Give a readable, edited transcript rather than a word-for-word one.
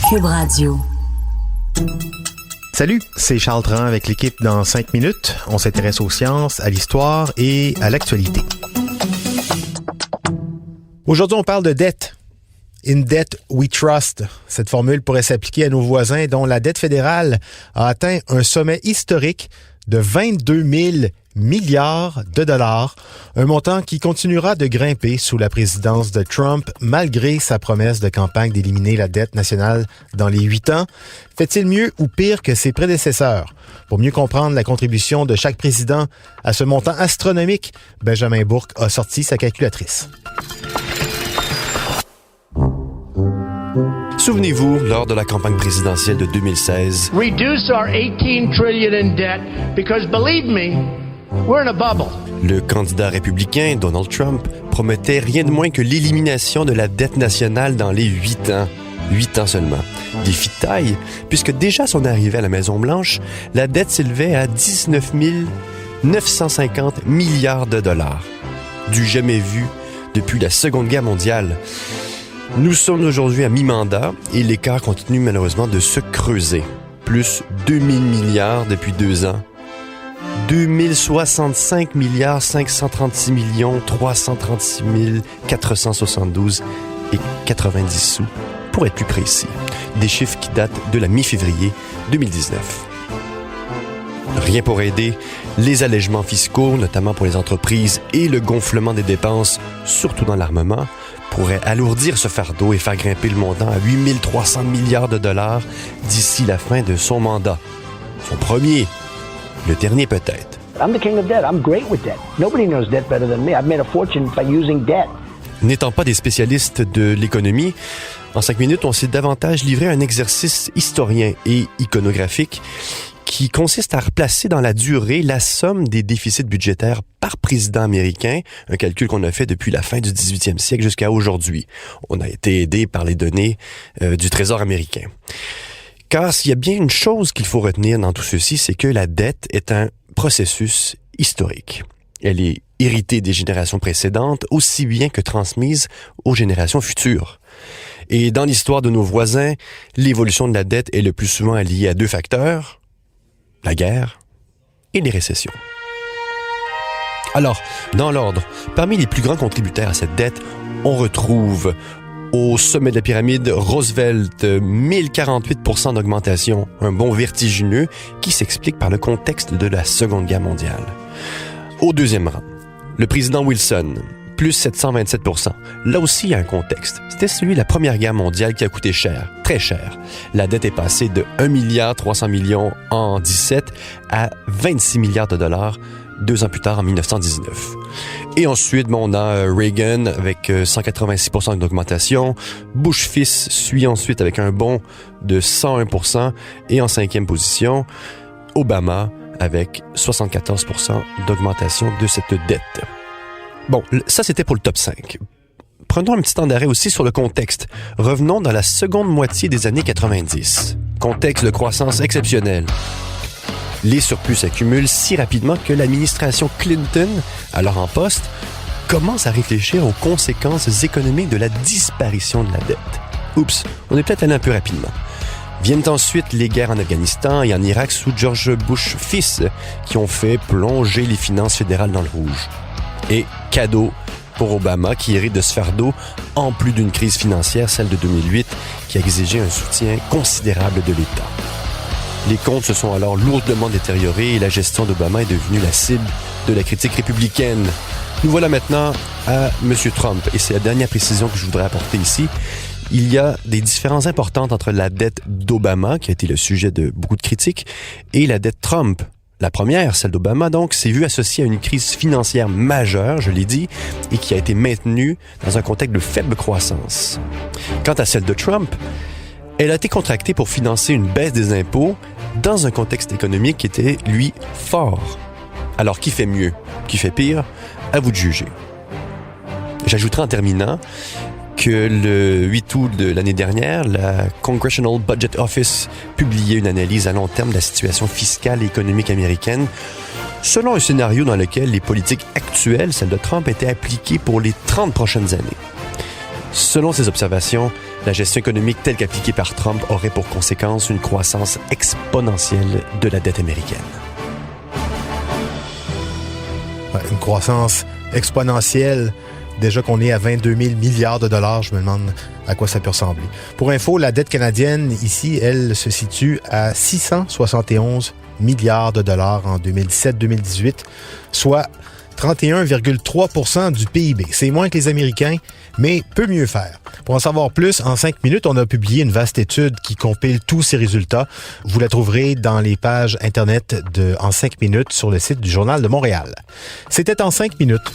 Cube Radio. Salut, c'est Charles Tran avec l'équipe dans 5 minutes. On s'intéresse aux sciences, à l'histoire et à l'actualité. Aujourd'hui, on parle de dette. In debt we trust. Cette formule pourrait s'appliquer à nos voisins dont la dette fédérale a atteint un sommet historique de 22 000 milliards de dollars, un montant qui continuera de grimper sous la présidence de Trump malgré sa promesse de campagne d'éliminer la dette nationale dans les 8 ans. Fait-il mieux ou pire que ses prédécesseurs? Pour mieux comprendre la contribution de chaque président à ce montant astronomique, Benjamin Bourque a sorti sa calculatrice. Souvenez-vous, lors de la campagne présidentielle de 2016, reduce our 18 trillion in debt because believe me, we're in a bubble. Le candidat républicain, Donald Trump, promettait rien de moins que l'élimination de la dette nationale dans les 8 ans. 8 ans seulement. Défi de taille, puisque déjà à son arrivée à la Maison-Blanche, la dette s'élevait à 19 950 milliards de dollars. Du jamais vu depuis la Seconde Guerre mondiale. Nous sommes aujourd'hui à mi-mandat et l'écart continue malheureusement de se creuser. Plus 2000 milliards depuis 2 ans. 2065 milliards 536 millions 336 472 et 90 sous, pour être plus précis. Des chiffres qui datent de la mi-février 2019. Rien pour aider, les allègements fiscaux, notamment pour les entreprises, et le gonflement des dépenses, surtout dans l'armement, pourrait alourdir ce fardeau et faire grimper le montant à 8 300 milliards de dollars d'ici la fin de son mandat. Son premier, le dernier peut-être. I'm the king of debt. I'm great with debt. Nobody knows debt better than me. I've made a fortune by using debt. N'étant pas des spécialistes de l'économie, en 5 minutes, on s'est davantage livré à un exercice historien et iconographique qui consiste à replacer dans la durée la somme des déficits budgétaires par président américain, un calcul qu'on a fait depuis la fin du 18e siècle jusqu'à aujourd'hui. On a été aidé par les données du Trésor américain. Car s'il y a bien une chose qu'il faut retenir dans tout ceci, c'est que la dette est un processus historique. Elle est héritée des générations précédentes, aussi bien que transmise aux générations futures. Et dans l'histoire de nos voisins, l'évolution de la dette est le plus souvent liée à 2 facteurs, la guerre et les récessions. Alors, dans l'ordre, parmi les plus grands contributeurs à cette dette, on retrouve au sommet de la pyramide Roosevelt, 1048% d'augmentation, un bond vertigineux qui s'explique par le contexte de la Seconde Guerre mondiale. Au deuxième rang, le président Wilson, plus 727%. Là aussi, il y a un contexte. C'était celui de la Première Guerre mondiale qui a coûté cher, très cher. La dette est passée de 1 300 milliards en 17 à 26 milliards de dollars 2 ans plus tard, en 1919. Et ensuite, on a Reagan avec 186% d'augmentation. Bush fils suit ensuite avec un bond de 101%. Et en 5e position, Obama avec 74% d'augmentation de cette dette. Bon, ça c'était pour le top 5. Prenons un petit temps d'arrêt aussi sur le contexte. Revenons dans la seconde moitié des années 90. Contexte de croissance exceptionnelle. Les surplus s'accumulent si rapidement que l'administration Clinton, alors en poste, commence à réfléchir aux conséquences économiques de la disparition de la dette. Oups, on est peut-être allé un peu rapidement. Viennent ensuite les guerres en Afghanistan et en Irak sous George Bush fils, qui ont fait plonger les finances fédérales dans le rouge. Et cadeau pour Obama, qui hérite de ce fardeau, en plus d'une crise financière, celle de 2008, qui a exigé un soutien considérable de l'État. Les comptes se sont alors lourdement détériorés et la gestion d'Obama est devenue la cible de la critique républicaine. Nous voilà maintenant à M. Trump, et c'est la dernière précision que je voudrais apporter ici. Il y a des différences importantes entre la dette d'Obama, qui a été le sujet de beaucoup de critiques, et la dette Trump. La première, celle d'Obama, donc, s'est vue associée à une crise financière majeure, je l'ai dit, et qui a été maintenue dans un contexte de faible croissance. Quant à celle de Trump, elle a été contractée pour financer une baisse des impôts dans un contexte économique qui était, lui, fort. Alors, qui fait mieux? Qui fait pire? À vous de juger. J'ajouterai en terminant que le 8 août de l'année dernière, la Congressional Budget Office publiait une analyse à long terme de la situation fiscale et économique américaine, selon un scénario dans lequel les politiques actuelles, celles de Trump, étaient appliquées pour les 30 prochaines années. Selon ces observations, la gestion économique telle qu'appliquée par Trump aurait pour conséquence une croissance exponentielle de la dette américaine. Une croissance exponentielle. Déjà qu'on est à 22 000 milliards de dollars, je me demande à quoi ça peut ressembler. Pour info, la dette canadienne, ici, elle se situe à 671 milliards de dollars en 2017-2018, soit 31,3% du PIB. C'est moins que les Américains, mais peut mieux faire. Pour en savoir plus, en 5 minutes, on a publié une vaste étude qui compile tous ces résultats. Vous la trouverez dans les pages Internet de En 5 minutes sur le site du Journal de Montréal. C'était En 5 minutes.